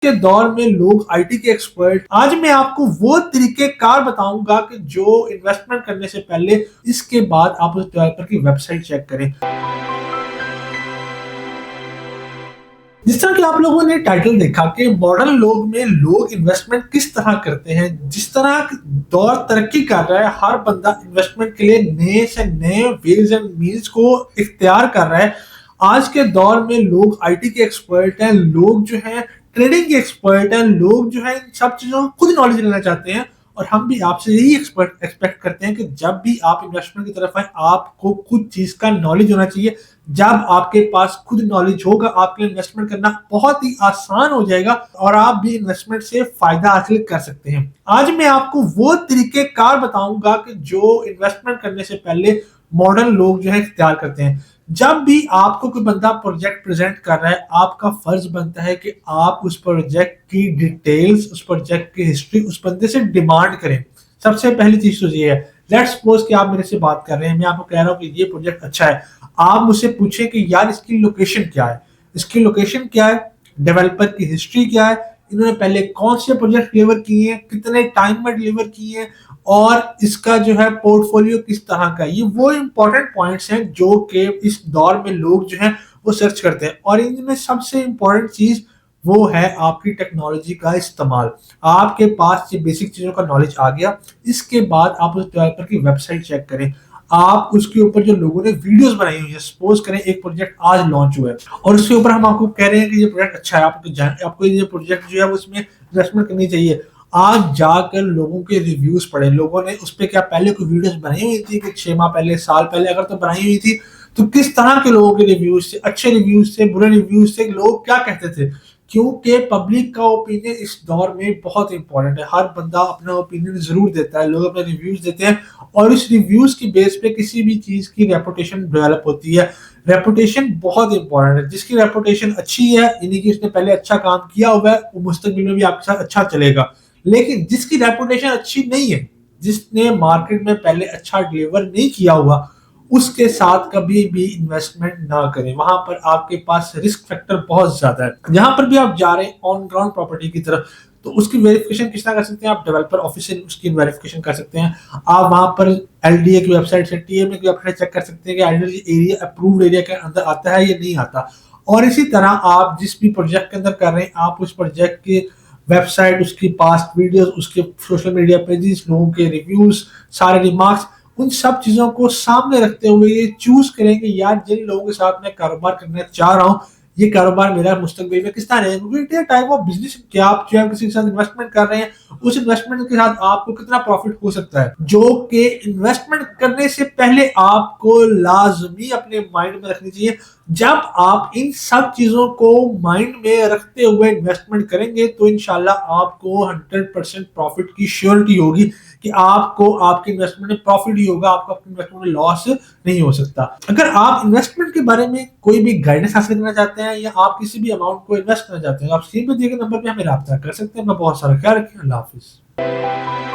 کے دور میں لوگ آئی ٹی کے ایکسپرٹ، آج میں آپ کو وہ طریقے کار بتاؤں گا کہ جو انویسٹمنٹ کرنے سے پہلے اس کے بعد آپ اس ڈیولپر کی ویب سائٹ چیک کریں۔ جس طرح کہ آپ لوگوں نے ٹائٹل دیکھا کہ ماڈرن لوگ میں لوگ انویسٹمنٹ کس طرح کرتے ہیں، جس طرح دور ترقی کر رہا ہے ہر بندہ انویسٹمنٹ کے لیے نئے سے نئے ویز اینڈ مینز کو اختیار کر رہا ہے۔ آج کے دور میں لوگ آئی ٹی کے ایکسپرٹ ہیں، لوگ جو ہیں ٹریڈنگ کے ایکسپرٹ ہیں، لوگ جو ہیں ان سب چیزوں کو خود نالج لینا چاہتے ہیں، اور ہم بھی آپ سے یہی ایکسپیکٹ کرتے ہیں کہ جب بھی آپ انویسٹمنٹ کی طرف آئیں آپ کو خود چیز کا نالج ہونا چاہیے۔ جب آپ کے پاس خود نالج ہوگا آپ کے انویسٹمنٹ کرنا بہت ہی آسان ہو جائے گا اور آپ بھی انویسٹمنٹ سے فائدہ حاصل کر سکتے ہیں۔ آج میں آپ کو وہ طریقے کار بتاؤں گا کہ جو انویسٹمنٹ کرنے سے پہلے ماڈرن لوگ جو ہے اختیار کرتے ہیں۔ جب بھی آپ کو کوئی بندہ پروجیکٹ پریزنٹ کر رہا ہے آپ کا فرض بنتا ہے کہ آپ اس پروجیکٹ کی ڈیٹیلز، اس پروجیکٹ کی ہسٹری اس بندے سے ڈیمانڈ کریں۔ سب سے پہلی چیز تو یہ ہے، لیٹ سپوز کہ آپ میرے سے بات کر رہے ہیں، میں آپ کو کہہ رہا ہوں کہ یہ پروجیکٹ اچھا ہے، آپ مجھ سے پوچھیں کہ یار اس کی لوکیشن کیا ہے، اس کی لوکیشن کیا ہے، ڈیولپر کی ہسٹری کیا ہے، انہوں نے پہلے کون سے پروجیکٹ ڈیلیور کیے ہیں، کتنے ٹائم میں ڈیلیور کیے ہیں، اور اس کا جو ہے پورٹ فولیو کس طرح کا ہے۔ یہ وہ امپورٹنٹ پوائنٹس ہیں جو کہ اس دور میں لوگ جو ہیں وہ سرچ کرتے ہیں، اور ان میں سب سے امپورٹنٹ چیز وہ ہے آپ کی ٹیکنالوجی کا استعمال۔ آپ کے پاس یہ بیسک چیزوں کا نالج آ گیا، اس کے بعد آپ اس ڈیولپر کی ویب سائٹ چیک کریں، آپ اس کے اوپر جو لوگوں نے ویڈیوز بنائی ہوئی ہیں، سپوز کریں ایک پروجیکٹ آج لانچ ہوا ہے اور اس کے اوپر ہم آپ کو کہہ رہے ہیں کہ یہ پروجیکٹ اچھا ہے، آپ کو یہ پروجیکٹ جو ہے اس میں انویسٹمنٹ کرنی چاہیے۔ آج جا کر لوگوں کے ریویوز پڑھیں، لوگوں نے اس پہ کیا پہلے کوئی ویڈیوز بنائی ہوئی تھی کہ 6 ماہ پہلے، سال پہلے اگر تو بنائی ہوئی تھی تو کس طرح کے لوگوں کے ریویوز تھے، اچھے ریویوز تھے، برے ریویوز تھے، لوگ کیا کہتے تھے، کیونکہ پبلک کا اوپینین اس دور میں بہت امپورٹنٹ ہے۔ ہر بندہ اپنا اوپینین ضرور دیتا ہے، لوگ اپنے ریویوز دیتے ہیں اور اس ریویوز کی بیس پہ کسی بھی چیز کی ریپوٹیشن ڈیولپ ہوتی ہے۔ ریپوٹیشن بہت امپورٹنٹ ہے، جس کی ریپوٹیشن اچھی ہے یعنی کہ اس نے پہلے اچھا کام کیا ہوا ہے، وہ مستقبل میں بھی آپ کے ساتھ اچھا چلے گا۔ لیکن جس کی ریپوٹیشن اچھی نہیں ہے، جس نے مارکیٹ میں پہلے اچھا ڈیلیور نہیں کیا ہوا، اس کے ساتھ کبھی بھی انویسٹمنٹ نہ کریں، وہاں پر آپ کے پاس رسک فیکٹر بہت زیادہ ہے۔ جہاں پر بھی آپ جا رہے ہیں آن گراؤنڈ پراپرٹی کی طرف، تو اس کی ویریفیکیشن کس طرح کر سکتے ہیں، آپ ڈیولپر آفس سے اس کی ویریفیکیشن کر سکتے ہیں، آپ وہاں پر ایل ڈی اے کی ویب سائٹ سے ٹی ایم اے کی ویب سائٹ چیک کر سکتے ہیں کہ آئیڈیل ایریا اپرووڈ ایریا کے اندر آتا ہے یا نہیں آتا۔ اور اسی طرح آپ جس بھی پروجیکٹ کے اندر کر رہے ہیں آپ اس پروجیکٹ کی ویب سائٹ، اس کی پاسٹ ویڈیوز، اس کے سوشل میڈیا پیجز، لوگوں کے ریویوز، سارے ریمارکس، ان سب چیزوں کو سامنے رکھتے ہوئے یہ چوز کریں کہ یار جن لوگوں کے ساتھ میں کاروبار کرنا چاہ رہا ہوں یہ کاروبار میرا مستقبل میں کس طرح ہے، کیونکہ ٹائپ آف بزنس کیا آپ جو ہے کسی کے ساتھ انویسٹمنٹ کر رہے ہیں اس انویسٹمنٹ کے ساتھ آپ کو کتنا پروفٹ ہو سکتا ہے، جو کہ انویسٹمنٹ کرنے سے پہلے آپ کو لازمی اپنے مائنڈ میں رکھنی چاہیے۔ جب آپ ان سب چیزوں کو مائنڈ میں رکھتے ہوئے انویسٹمنٹ کریں گے تو انشاءاللہ آپ کو 100% پروفٹ کی شیورٹی ہوگی کہ آپ کو آپ کی انویسٹمنٹ میں پروفٹ ہی ہوگا، آپ کو اپنی انویسٹمنٹ میں لاس نہیں ہو سکتا۔ اگر آپ انویسٹمنٹ کے بارے میں کوئی بھی گائیڈنس حاصل کرنا چاہتے ہیں یا آپ کسی بھی اماؤنٹ کو انویسٹ کرنا چاہتے ہیں آپ اسکرین پہ دیے گئے نمبر پہ ہمیں رابطہ کر سکتے ہیں۔ اپنا بہت سارا خیال رکھیں، اللہ حافظ۔